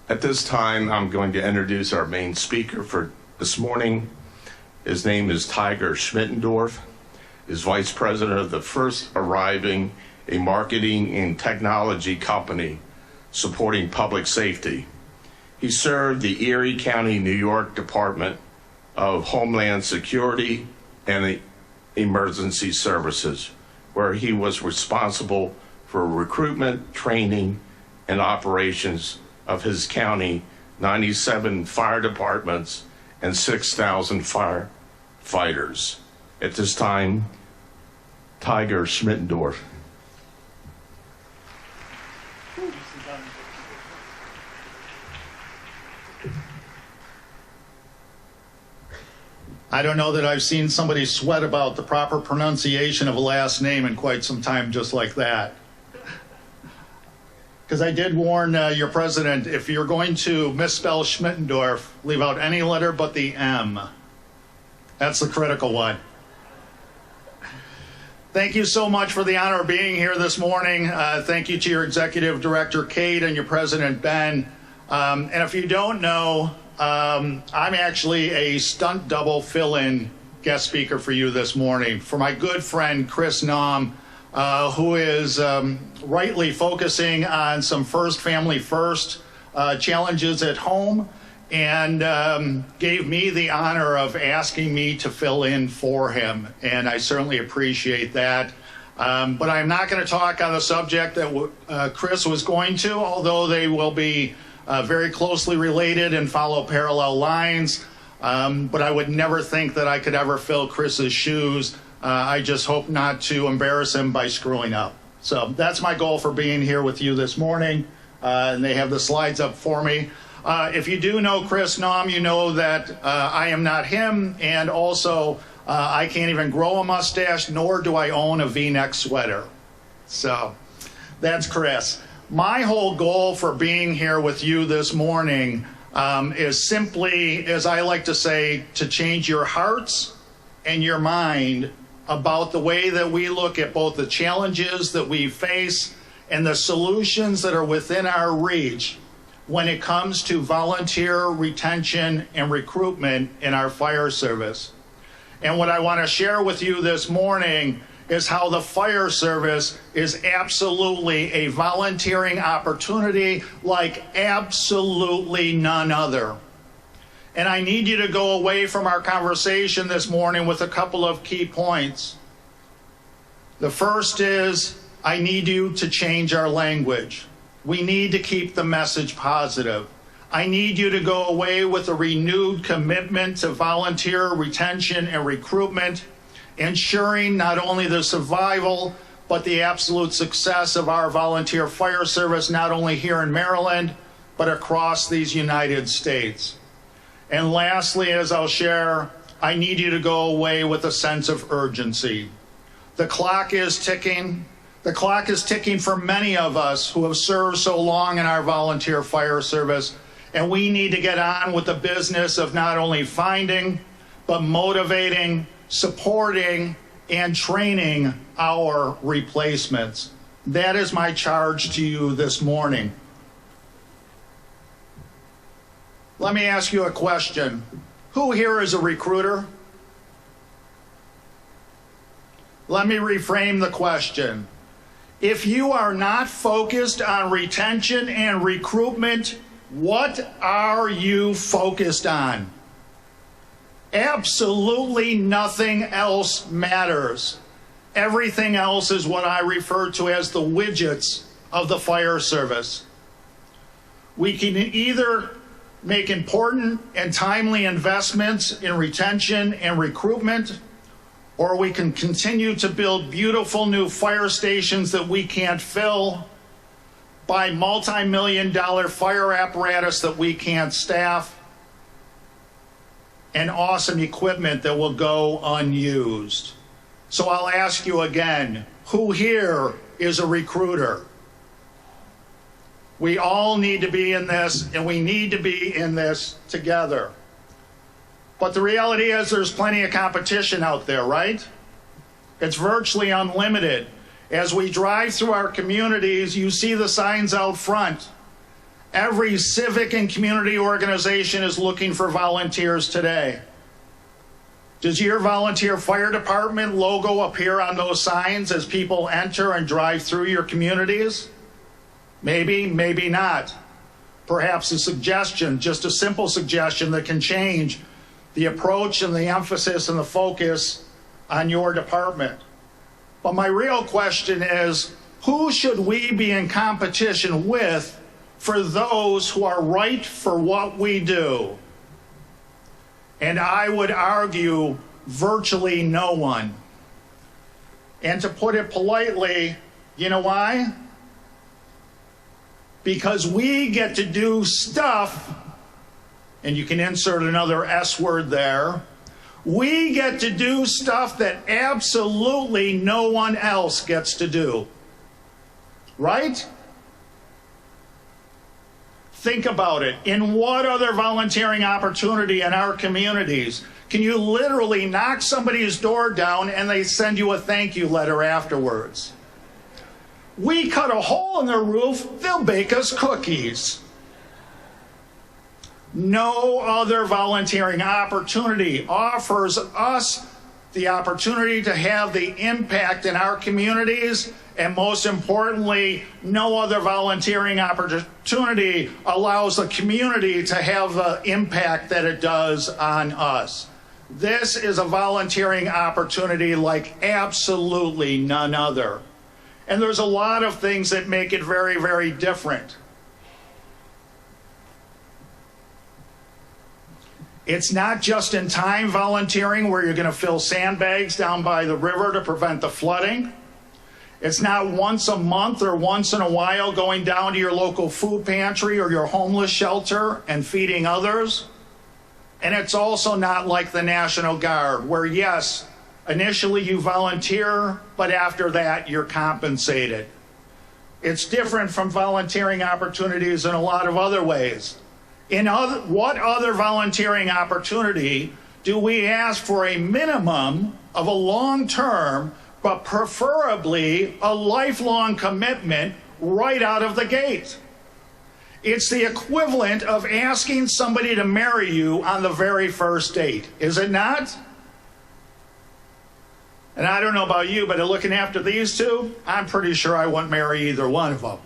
At this time, I'm going to introduce our main speaker for this morning. His name is Tiger Schmittendorf. He's Vice President of the First Arriving, a marketing and technology company supporting public safety. He served the Erie County, New York Department of Homeland Security and the Emergency Services, where he was responsible for recruitment, training, and operations of his county, 97 fire departments, and 6,000 firefighters. At this time, Tiger Schmittendorf. I don't know that I've seen somebody sweat about the proper pronunciation of a last name in quite some time just like that. Because I did warn your president, if you're going to misspell Schmittendorf, leave out any letter but the M. That's the critical one. Thank you so much for the honor of being here this morning. Thank you to your executive director, Kate, and your president, Ben. And if you don't know, I'm actually a stunt double fill-in guest speaker for you this morning for my good friend, Chris Naum, who is rightly focusing on some first family first challenges at home, and gave me the honor of asking me to fill in for him, and I certainly appreciate that. But I'm not going to talk on the subject that Chris was going to, although they will be very closely related and follow parallel lines. But I would never think that I could ever fill Chris's shoes. I just hope not to embarrass him by screwing up. So that's my goal for being here with you this morning. And they have the slides up for me. If you do know Chris Naum, you know that I am not him, and also I can't even grow a mustache, nor do I own a V-neck sweater. So that's Chris. My whole goal for being here with you this morning is simply, as I like to say, to change your hearts and your mind about the way that we look at both the challenges that we face and the solutions that are within our reach when it comes to volunteer retention and recruitment in our fire service. And what I want to share with you this morning is how the fire service is absolutely a volunteering opportunity like absolutely none other. And I need you to go away from our conversation this morning with a couple of key points. The first is, I need you to change our language. We need to keep the message positive. I need you to go away with a renewed commitment to volunteer retention and recruitment, ensuring not only the survival, but the absolute success of our volunteer fire service, not only here in Maryland, but across these United States. And lastly, as I'll share, I need you to go away with a sense of urgency. The clock is ticking. The clock is ticking for many of us who have served so long in our volunteer fire service, and we need to get on with the business of not only finding, but motivating, supporting, and training our replacements. That is my charge to you this morning. Let me ask you a question. Who here is a recruiter? Let me reframe the question. If you are not focused on retention and recruitment, what are you focused on? Absolutely nothing else matters. Everything else is what I refer to as the widgets of the fire service. We can either make important and timely investments in retention and recruitment, or we can continue to build beautiful new fire stations that we can't fill, buy multi-million-dollar fire apparatus that we can't staff, and awesome equipment that will go unused. So I'll ask you again, who here is a recruiter? We all need to be in this, and we need to be in this together. But the reality is there's plenty of competition out there, right? It's virtually unlimited. As we drive through our communities, you see the signs out front. Every civic and community organization is looking for volunteers today. Does your volunteer fire department logo appear on those signs as people enter and drive through your communities? Maybe, maybe not. Perhaps a suggestion, just a simple suggestion that can change the approach and the emphasis and the focus on your department. But my real question is, who should we be in competition with for those who are right for what we do? And I would argue virtually no one. And to put it politely, you know why? Because we get to do stuff, and you can insert another S word there, we get to do stuff that absolutely no one else gets to do. Right? Think about it. In what other volunteering opportunity in our communities can you literally knock somebody's door down and they send you a thank you letter afterwards? We cut a hole in their roof, they'll bake us cookies. No other volunteering opportunity offers us the opportunity to have the impact in our communities, and most importantly, no other volunteering opportunity allows the community to have the impact that it does on us. This is a volunteering opportunity like absolutely none other. And there's a lot of things that make it very, very different. It's not just in time volunteering where you're going to fill sandbags down by the river to prevent the flooding. It's not once a month or once in a while going down to your local food pantry or your homeless shelter and feeding others. And it's also not like the National Guard, where yes, initially you volunteer, but after that you're compensated. It's different from volunteering opportunities in a lot of other ways. What other volunteering opportunity do we ask for a minimum of a long-term, but preferably a lifelong commitment right out of the gate? It's the equivalent of asking somebody to marry you on the very first date, is it not? And I don't know about you, but looking after these two, I'm pretty sure I wouldn't marry either one of them.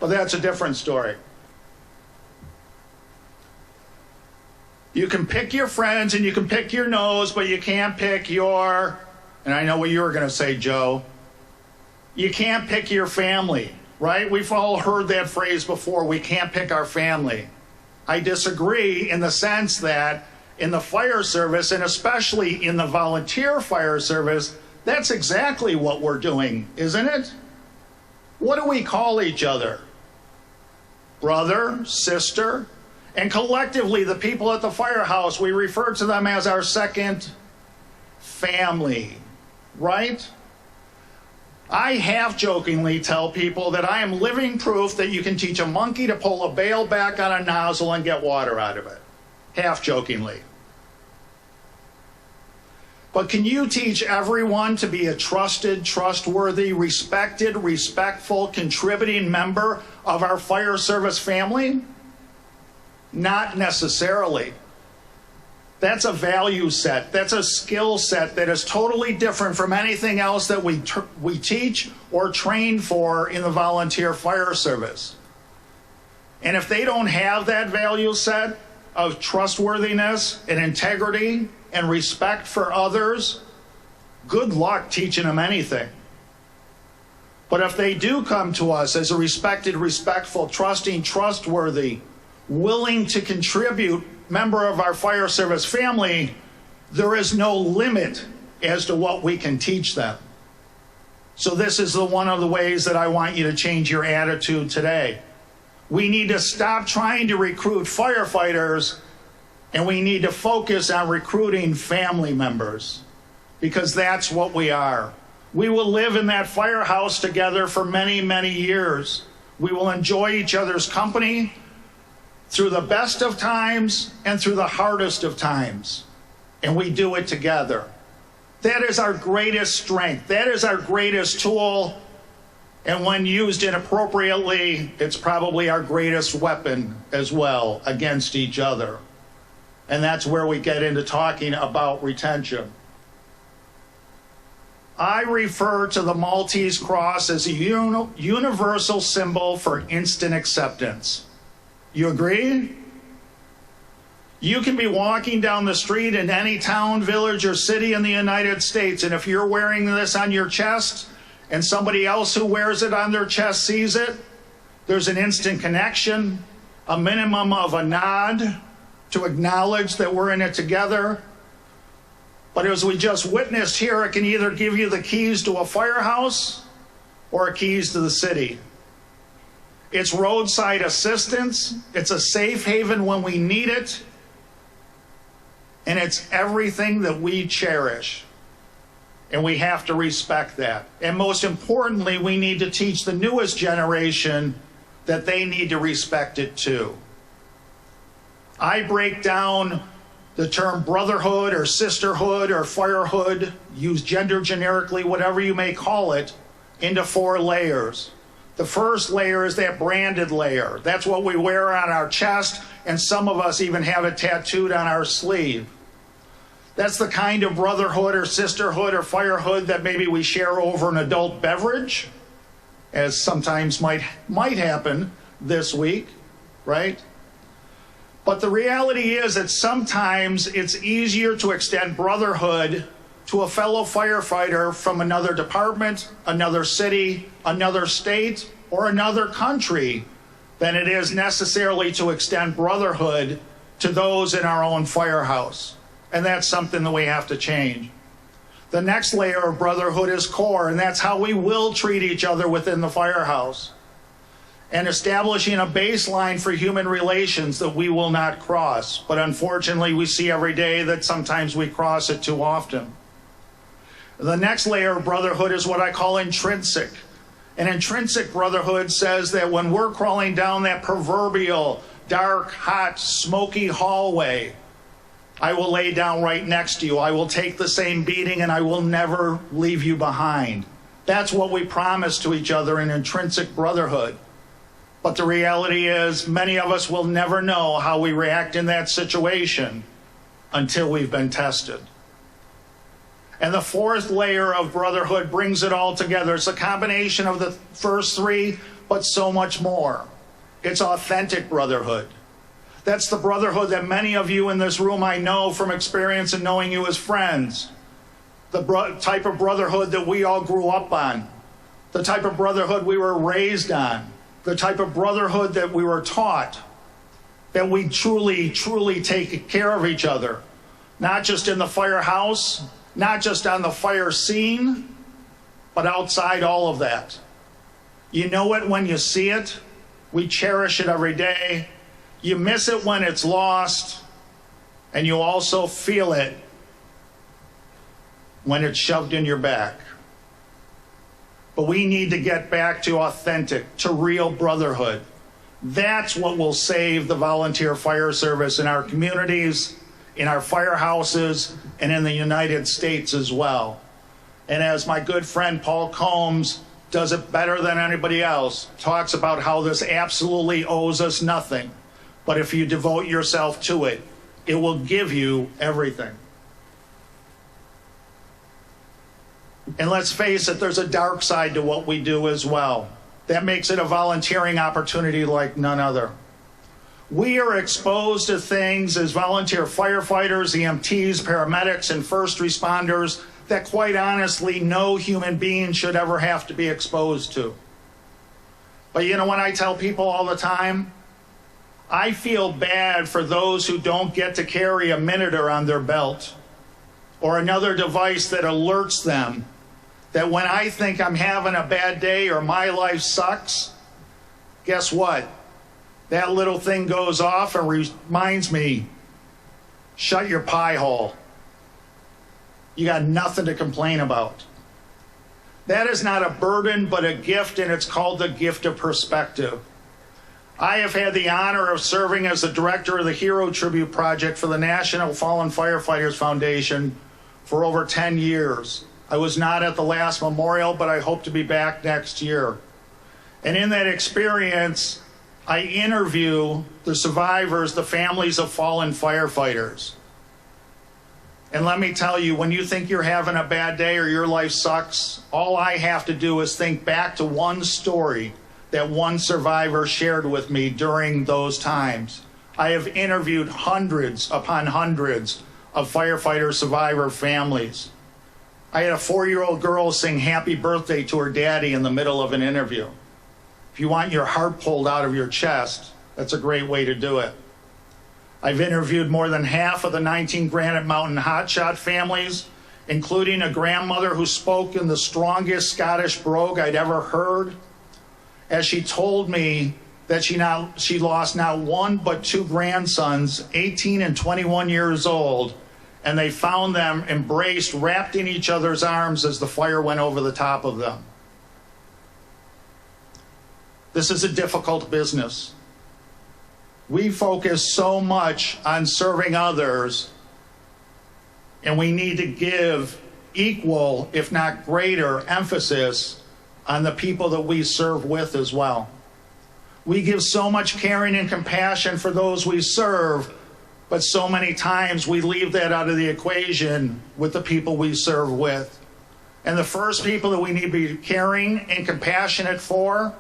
But that's a different story. You can pick your friends and you can pick your nose, but you can't pick your, and I know what you were going to say, Joe, you can't pick your family, right? We've all heard that phrase before, we can't pick our family. I disagree in the sense that in the fire service, and especially in the volunteer fire service, that's exactly what we're doing, isn't it? What do we call each other? Brother, sister, and collectively the people at the firehouse, we refer to them as our second family, right? I half-jokingly tell people that I am living proof that you can teach a monkey to pull a bail back on a nozzle and get water out of it, half-jokingly. But can you teach everyone to be a trusted, trustworthy, respected, respectful, contributing member of our fire service family? Not necessarily. That's a value set. That's a skill set that is totally different from anything else that we teach or train for in the volunteer fire service. And if they don't have that value set of trustworthiness and integrity and respect for others, good luck teaching them anything. But if they do come to us as a respected, respectful, trusting, trustworthy, willing to contribute member of our fire service family, there is no limit as to what we can teach them. So this is one of the ways that I want you to change your attitude today. We need to stop trying to recruit firefighters, and we need to focus on recruiting family members, because that's what we are. We will live in that firehouse together for many, many years. We will enjoy each other's company through the best of times and through the hardest of times. And we do it together. That is our greatest strength. That is our greatest tool And when used inappropriately, it's probably our greatest weapon as well against each other. And that's where we get into talking about retention. I refer to the Maltese cross as a universal symbol for instant acceptance. You agree? You can be walking down the street in any town, village, or city in the United States, and if you're wearing this on your chest and somebody else who wears it on their chest sees it, there's an instant connection, a minimum of a nod to acknowledge that we're in it together. But as we just witnessed here, it can either give you the keys to a firehouse or keys to the city. It's roadside assistance. It's a safe haven when we need it. And it's everything that we cherish. And we have to respect that. And most importantly, we need to teach the newest generation that they need to respect it too. I break down the term brotherhood or sisterhood or firehood, use gender generically, whatever you may call it, into 4 layers. The first layer is that branded layer. That's what we wear on our chest, and some of us even have it tattooed on our sleeve. That's the kind of brotherhood or sisterhood or firehood that maybe we share over an adult beverage, as sometimes might happen this week, right? But the reality is that sometimes it's easier to extend brotherhood to a fellow firefighter from another department, another city, another state, or another country than it is necessarily to extend brotherhood to those in our own firehouse. And that's something that we have to change. The next layer of brotherhood is core, and that's how we will treat each other within the firehouse. And establishing a baseline for human relations that we will not cross. But unfortunately, we see every day that sometimes we cross it too often. The next layer of brotherhood is what I call intrinsic. And intrinsic brotherhood says that when we're crawling down that proverbial dark, hot, smoky hallway, I will lay down right next to you. I will take the same beating and I will never leave you behind. That's what we promise to each other in intrinsic brotherhood. But the reality is many of us will never know how we react in that situation until we've been tested. And the fourth layer of brotherhood brings it all together. It's a combination of the first 3, but so much more. It's authentic brotherhood. That's the brotherhood that many of you in this room I know from experience and knowing you as friends. The type of brotherhood that we all grew up on. The type of brotherhood we were raised on. The type of brotherhood that we were taught. That we truly, truly take care of each other. Not just in the firehouse, not just on the fire scene, but outside all of that. You know it when you see it. We cherish it every day. You miss it when it's lost, and you also feel it when it's shoved in your back. But we need to get back to authentic, to real brotherhood. That's what will save the volunteer fire service in our communities, in our firehouses, and in the United States as well. And as my good friend Paul Combs does it better than anybody else, talks about how this absolutely owes us nothing. But if you devote yourself to it, it will give you everything. And let's face it, there's a dark side to what we do as well. That makes it a volunteering opportunity like none other. We are exposed to things as volunteer firefighters, EMTs, paramedics, and first responders that quite honestly no human being should ever have to be exposed to. But you know what I tell people all the time? I feel bad for those who don't get to carry a monitor on their belt or another device that alerts them that when I think I'm having a bad day or my life sucks, guess what? That little thing goes off and reminds me, shut your pie hole. You got nothing to complain about. That is not a burden, but a gift, and it's called the gift of perspective. I have had the honor of serving as the director of the Hero Tribute Project for the National Fallen Firefighters Foundation for over 10 years. I was not at the last memorial, but I hope to be back next year. And in that experience, I interview the survivors, the families of fallen firefighters. And let me tell you, when you think you're having a bad day or your life sucks, all I have to do is think back to one story that one survivor shared with me during those times. I have interviewed hundreds upon hundreds of firefighter survivor families. I had a 4-year-old girl sing happy birthday to her daddy in the middle of an interview. If you want your heart pulled out of your chest, that's a great way to do it. I've interviewed more than half of the 19 Granite Mountain hotshot families, including a grandmother who spoke in the strongest Scottish brogue I'd ever heard, as she told me that she lost not one but two grandsons, 18 and 21 years old, and they found them embraced, wrapped in each other's arms as the fire went over the top of them. This is a difficult business. We focus so much on serving others, and we need to give equal, if not greater, emphasis on the people that we serve with as well. We give so much caring and compassion for those we serve, but so many times we leave that out of the equation with the people we serve with. And the first people that we need to be caring and compassionate for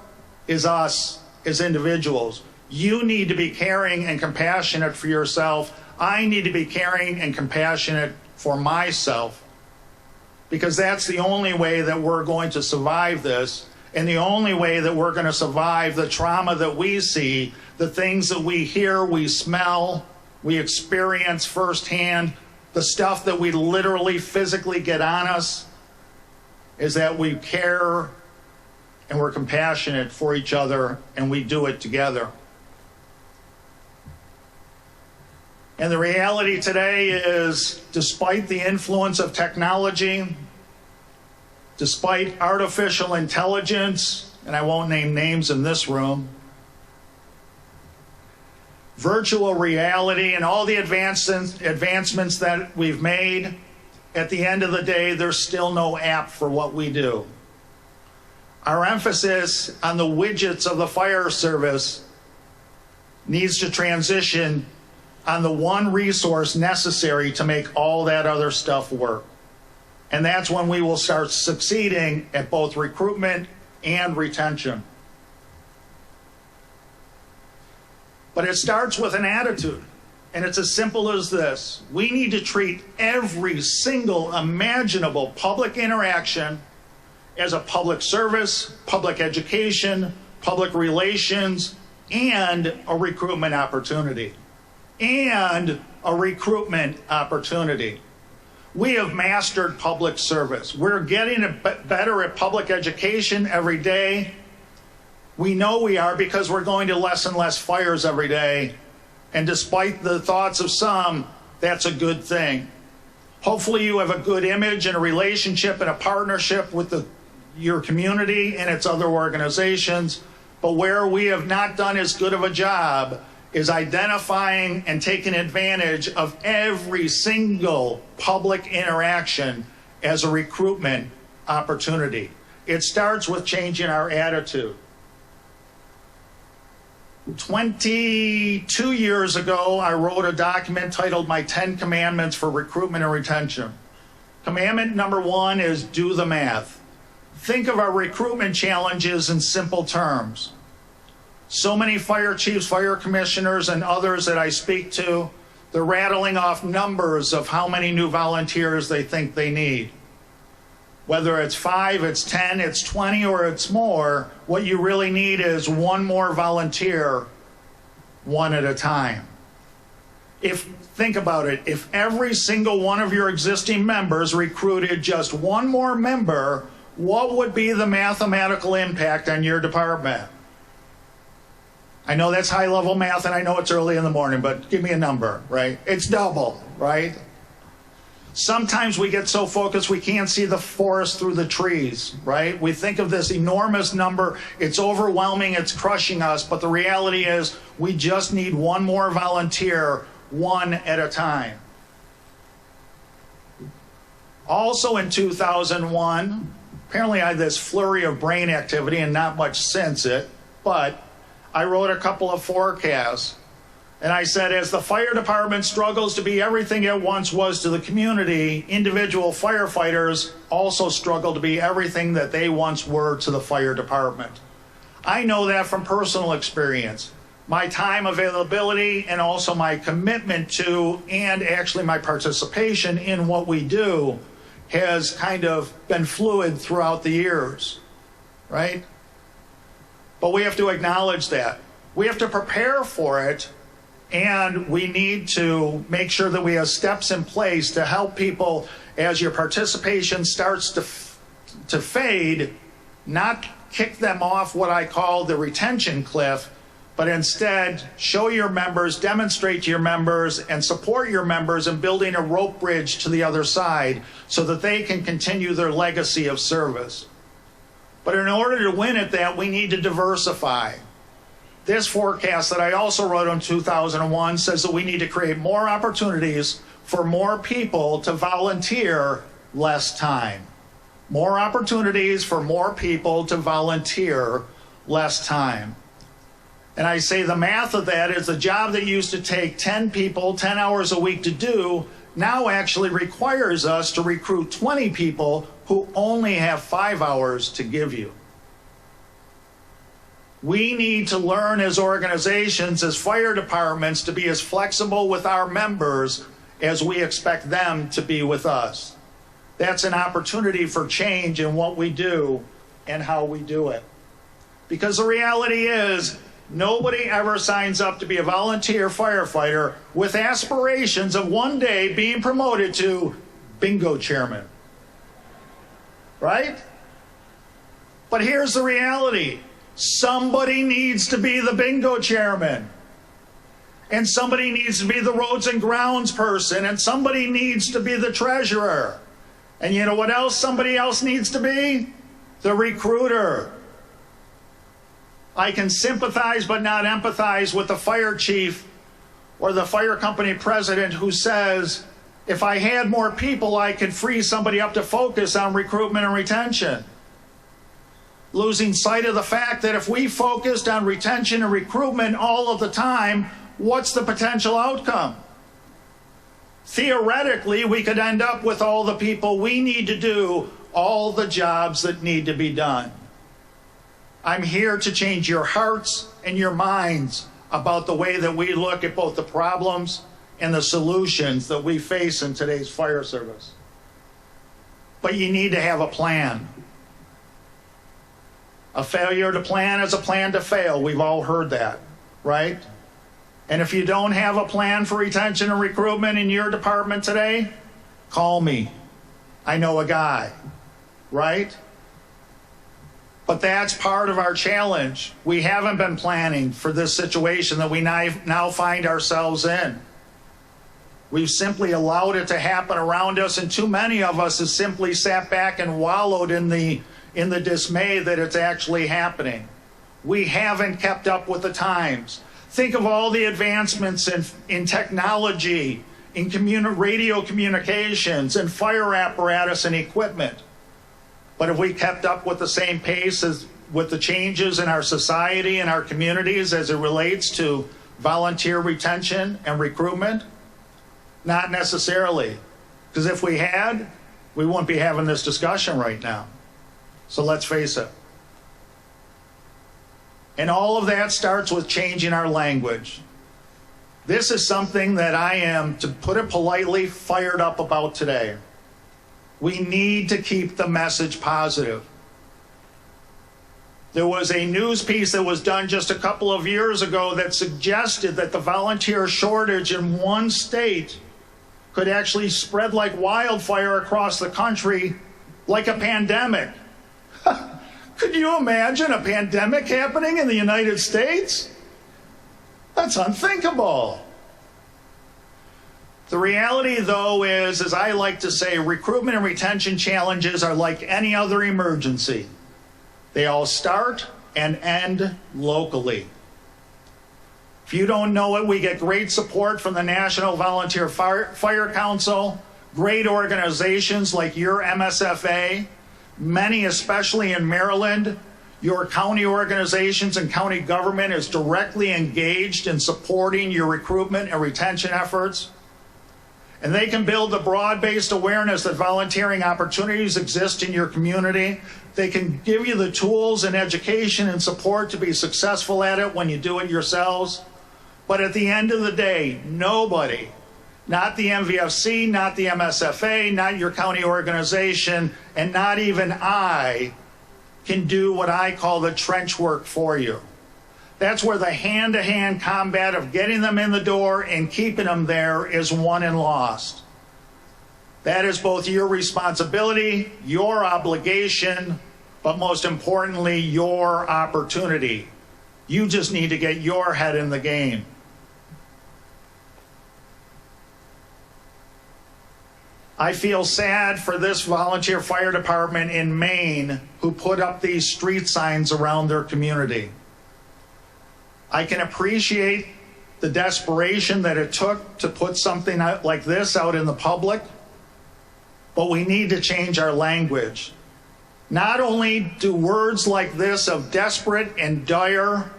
is us as individuals. You need to be caring and compassionate for yourself. I need to be caring and compassionate for myself, because that's the only way that we're going to survive this, and the only way that we're going to survive the trauma that we see, the things that we hear, we smell, we experience firsthand, the stuff that we literally physically get on us, is that we care and we're compassionate for each other, and we do it together. And the reality today is, despite the influence of technology, despite artificial intelligence, and I won't name names in this room, virtual reality, and all the advancements that we've made, at the end of the day, there's still no app for what we do. Our emphasis on the widgets of the fire service needs to transition on the one resource necessary to make all that other stuff work. And that's when we will start succeeding at both recruitment and retention. But it starts with an attitude, and it's as simple as this. We need to treat every single imaginable public interaction as a public service, public education, public relations, and a recruitment opportunity. And a recruitment opportunity. We have mastered public service. We're getting better at public education every day. We know we are, because we're going to less and less fires every day. And despite the thoughts of some, that's a good thing. Hopefully you have a good image and a relationship and a partnership with your community and its other organizations. But where we have not done as good of a job is identifying and taking advantage of every single public interaction as a recruitment opportunity. It starts with changing our attitude. 22 years ago, I wrote a document titled My 10 Commandments for Recruitment and Retention. Commandment number 1 is do the math. Think of our recruitment challenges in simple terms. So many fire chiefs, fire commissioners, and others that I speak to, they're rattling off numbers of how many new volunteers they think they need. Whether it's 5, it's 10, it's 20, or it's more, what you really need is one more volunteer, one at a time. Think about it, if every single one of your existing members recruited just one more member, what would be the mathematical impact on your department? I know that's high-level math, and I know it's early in the morning, but give me a number, right? It's double, right? Sometimes we get so focused we can't see the forest through the trees, right? We think of this enormous number, it's overwhelming, it's crushing us, but the reality is we just need one more volunteer, one at a time. Also in 2001, Apparently I had this flurry of brain activity and not much since it, but I wrote a couple of forecasts. And I said, as the fire department struggles to be everything it once was to the community, individual firefighters also struggle to be everything that they once were to the fire department. I know that from personal experience. My time availability and also my commitment to, and actually my participation in what we do, has kind of been fluid throughout the years, right? But we have to acknowledge that. We have to prepare for it. And we need to make sure that we have steps in place to help people as your participation starts to fade, not kick them off what I call the retention cliff, but instead show your members, demonstrate to your members, and support your members in building a rope bridge to the other side so that they can continue their legacy of service. But in order to win at that, we need to diversify. This forecast that I also wrote in 2001 says that we need to create more opportunities for more people to volunteer less time. More opportunities for more people to volunteer less time. And I say the math of that is the job that used to take 10 people 10 hours a week to do now actually requires us to recruit 20 people who only have 5 hours to give you. We need to learn as organizations, as fire departments, to be as flexible with our members as we expect them to be with us. That's an opportunity for change in what we do and how we do it. Because the reality is, nobody ever signs up to be a volunteer firefighter with aspirations of one day being promoted to bingo chairman. Right? But here's the reality. Somebody needs to be the bingo chairman. And somebody needs to be the roads and grounds person. And somebody needs to be the treasurer. And you know what else somebody else needs to be? The recruiter. I can sympathize but not empathize with the fire chief or the fire company president who says, if I had more people, I could free somebody up to focus on recruitment and retention. Losing sight of the fact that if we focused on retention and recruitment all of the time, what's the potential outcome? Theoretically, we could end up with all the people we need to do all the jobs that need to be done. I'm here to change your hearts and your minds about the way that we look at both the problems and the solutions that we face in today's fire service. But you need to have a plan. A failure to plan is a plan to fail. We've all heard that, right? And if you don't have a plan for retention and recruitment in your department today, call me. I know a guy, right? But that's part of our challenge. We haven't been planning for this situation that we now find ourselves in. We've simply allowed it to happen around us, and too many of us have simply sat back and wallowed in the dismay that it's actually happening. We haven't kept up with the times. Think of all the advancements in technology, in radio communications, and fire apparatus and equipment. But have we kept up with the same pace as with the changes in our society and our communities as it relates to volunteer retention and recruitment? Not necessarily. Because if we had, we wouldn't be having this discussion right now. So let's face it. And all of that starts with changing our language. This is something that I am, to put it politely, fired up about today. We need to keep the message positive. There was a news piece that was done just a couple of years ago that suggested that the volunteer shortage in one state could actually spread like wildfire across the country like a pandemic. Could you imagine a pandemic happening in the United States? That's unthinkable. The reality, though, is, as I like to say, recruitment and retention challenges are like any other emergency. They all start and end locally. If you don't know it, we get great support from the National Volunteer Fire Council, great organizations like your MSFA, Many, especially in Maryland, your county organizations and county government is directly engaged in supporting your recruitment and retention efforts. And they can build the broad-based awareness that volunteering opportunities exist in your community. They can give you the tools and education and support to be successful at it when you do it yourselves. But at the end of the day, nobody, not the MVFC, not the MSFA, not your county organization, and not even I, can do what I call the trench work for you. That's where the hand-to-hand combat of getting them in the door and keeping them there is won and lost. That is both your responsibility, your obligation, but most importantly, your opportunity. You just need to get your head in the game. I feel sad for this volunteer fire department in Maine who put up these street signs around their community. I can appreciate the desperation that it took to put something out like this out in the public, but we need to change our language. Not only do words like this of desperate and dire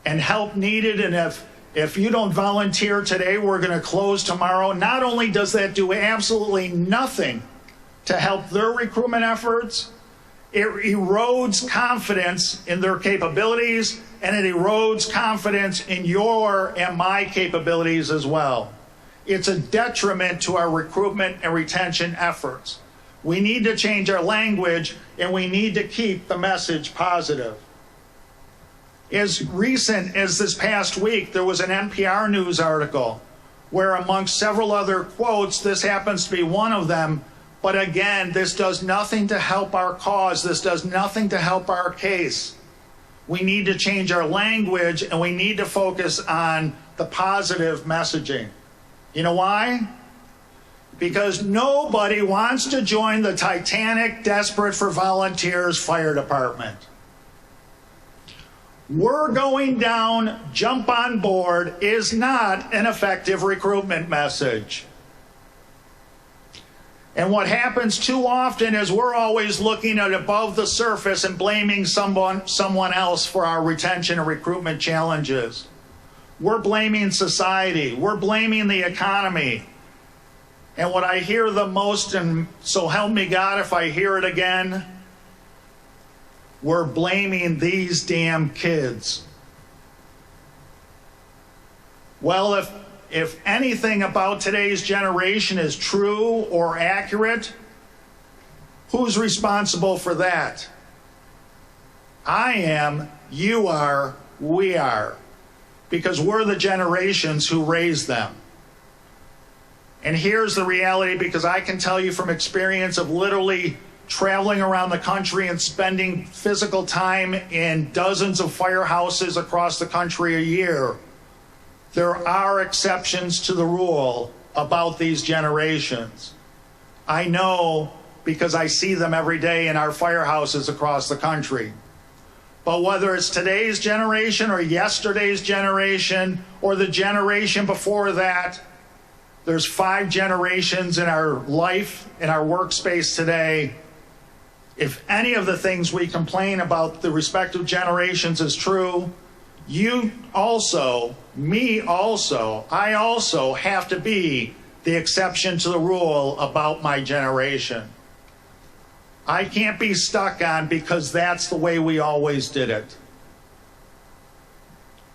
and help needed, and if you don't volunteer today, we're going to close tomorrow. Not only does that do absolutely nothing to help their recruitment efforts, it erodes confidence in their capabilities, and it erodes confidence in your and my capabilities as well. It's a detriment to our recruitment and retention efforts. We need to change our language, and we need to keep the message positive. As recent as this past week, there was an NPR news article where, amongst several other quotes, this happens to be one of them. But again, this does nothing to help our cause. This does nothing to help our case. We need to change our language, and we need to focus on the positive messaging. You know why? Because nobody wants to join the Titanic, desperate for volunteers fire department. We're going down, jump on board is not an effective recruitment message. And what happens too often is we're always looking at above the surface and blaming someone else for our retention and recruitment challenges. We're blaming society. We're blaming the economy. And what I hear the most, and so help me God if I hear it again, we're blaming these damn kids. Well, if anything about today's generation is true or accurate, who's responsible for that? I am, you are, we are, because we're the generations who raised them. And here's the reality, because I can tell you from experience of literally traveling around the country and spending physical time in dozens of firehouses across the country a year, there are exceptions to the rule about these generations. I know because I see them every day in our firehouses across the country. But whether it's today's generation or yesterday's generation or the generation before that, there's 5 generations in our life, in our workspace today. If any of the things we complain about the respective generations is true, you also, me also, I also have to be the exception to the rule about my generation. I can't be stuck on because that's the way we always did it.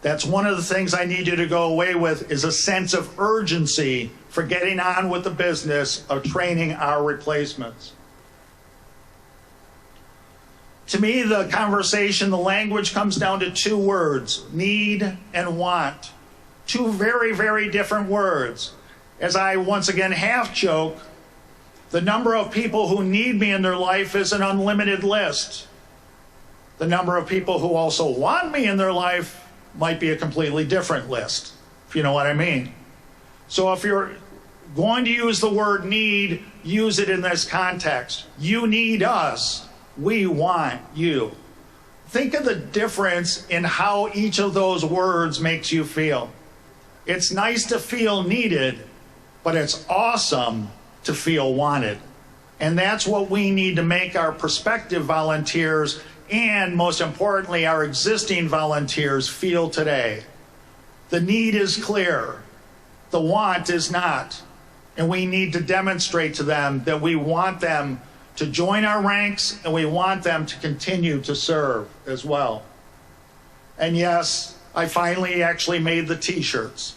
That's one of the things I need you to go away with, is a sense of urgency for getting on with the business of training our replacements. To me, the conversation, the language comes down to 2 words, need and want. 2 very, very different words. As I once again half joke, the number of people who need me in their life is an unlimited list. The number of people who also want me in their life might be a completely different list, if you know what I mean. So if you're going to use the word need, use it in this context. You need us. We want you. Think of the difference in how each of those words makes you feel. It's nice to feel needed, but it's awesome to feel wanted. And that's what we need to make our prospective volunteers and, most importantly, our existing volunteers feel today. The need is clear. The want is not. And we need to demonstrate to them that we want them to join our ranks and we want them to continue to serve as well. And yes, I finally actually made the t-shirts.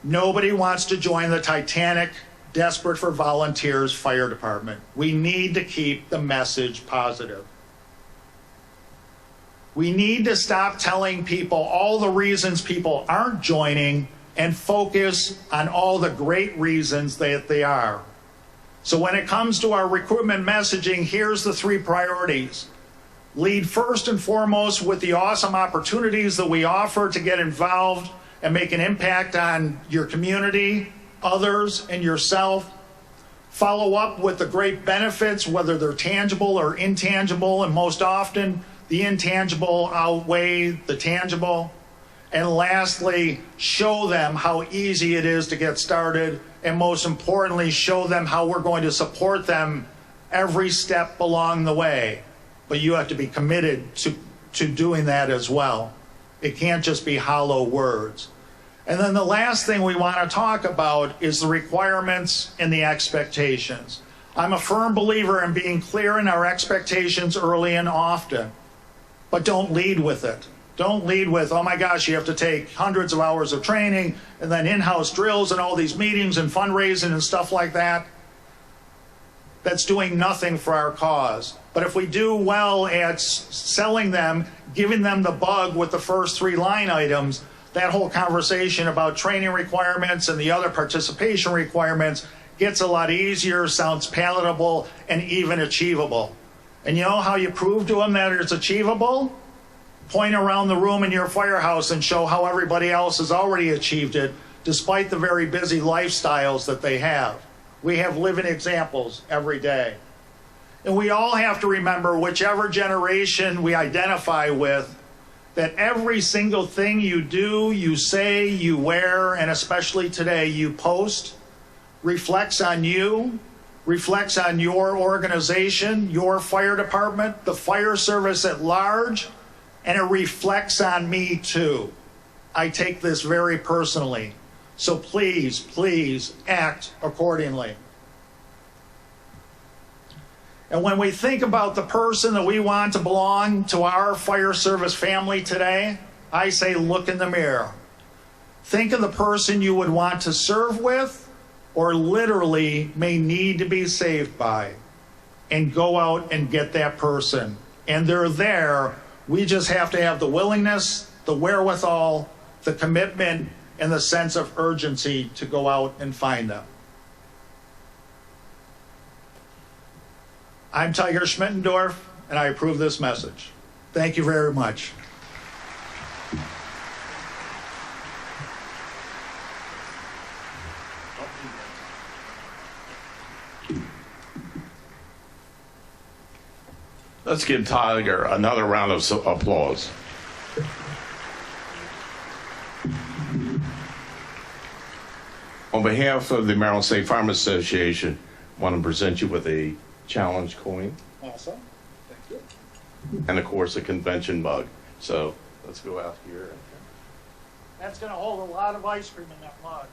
Nobody wants to join the Titanic, desperate for volunteers fire department. We need to keep the message positive. We need to stop telling people all the reasons people aren't joining and focus on all the great reasons that they are. So when it comes to our recruitment messaging, here's the 3 priorities. Lead first and foremost with the awesome opportunities that we offer to get involved and make an impact on your community, others, and yourself. Follow up with the great benefits, whether they're tangible or intangible, and most often the intangible outweigh the tangible. And lastly, show them how easy it is to get started, and most importantly, show them how we're going to support them every step along the way. But you have to be committed to doing that as well. It can't just be hollow words. And then the last thing we want to talk about is the requirements and the expectations. I'm a firm believer in being clear in our expectations early and often, but don't lead with it. Don't lead with, oh my gosh, you have to take hundreds of hours of training and then in-house drills and all these meetings and fundraising and stuff like that. That's doing nothing for our cause. But if we do well at selling them, giving them the bug with the first 3 line items, that whole conversation about training requirements and the other participation requirements gets a lot easier, sounds palatable, and even achievable. And you know how you prove to them that it's achievable? Point around the room in your firehouse and show how everybody else has already achieved it, despite the very busy lifestyles that they have. We have living examples every day. And we all have to remember, whichever generation we identify with, that every single thing you do, you say, you wear, and especially today you post, reflects on you, reflects on your organization, your fire department, the fire service at large, and it reflects on me too. I take this very personally. So please, please act accordingly. And when we think about the person that we want to belong to our fire service family today, I say look in the mirror. Think of the person you would want to serve with or literally may need to be saved by, and go out and get that person. And they're there. We just have to have the willingness, the wherewithal, the commitment, and the sense of urgency to go out and find them. I'm Tiger Schmittendorf, and I approve this message. Thank you very much. Let's give Tiger another round of applause. On behalf of the Maryland State Firemen Association, I want to present you with a challenge coin. Awesome. Thank you. And of course a convention mug. So let's go out here. That's going to hold a lot of ice cream in that mug.